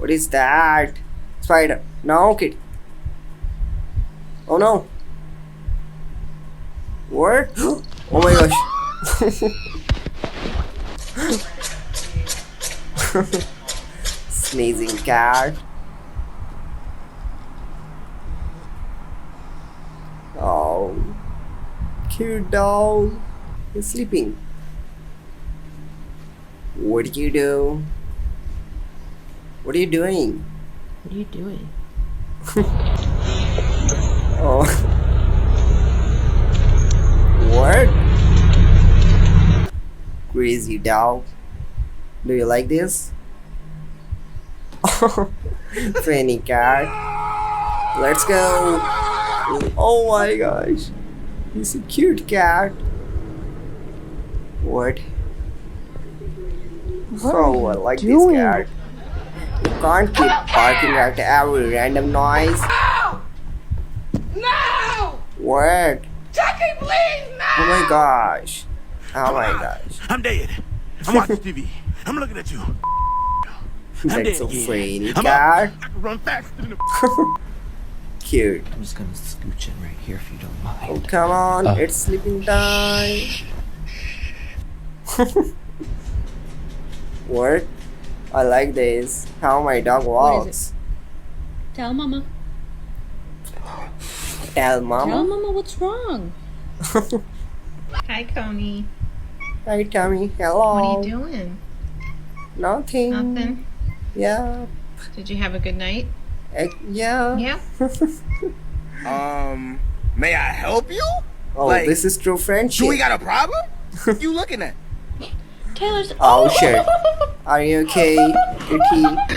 What is that? Spider. No, kid. Oh no. What? Oh my gosh. Sneezing cat. Oh. Cute dog. He's sleeping. What do you do? What are you doing? What are you doing? Oh. What? Crazy dog. Do you like this? Funny cat. Let's go. Oh my gosh. He's a cute cat. What? Oh, I like this cat. You can't keep barking at every random noise. No! What? Jackie, please, no! Oh my gosh. Oh my gosh. I'm dead. I'm watching TV. I'm looking at you. That's so funny, I'm cat. I can run faster than the Cute. I'm just gonna scooch in right here if you don't Oh, mind. come on. It's sleeping time. What? I like this. How my dog walks. Tell Mama. Tell Tell mama. Mama what's wrong. Hi, Coney. Hi, Tommy. Hello. What are you doing? Nothing. Nothing. Yeah. Did you have a good night? Yeah. Yeah. May I help you? Oh, Like, this is true friendship. Do we got a problem? You looking at? Taylor's. Oh shit. Are you okay, Kitty?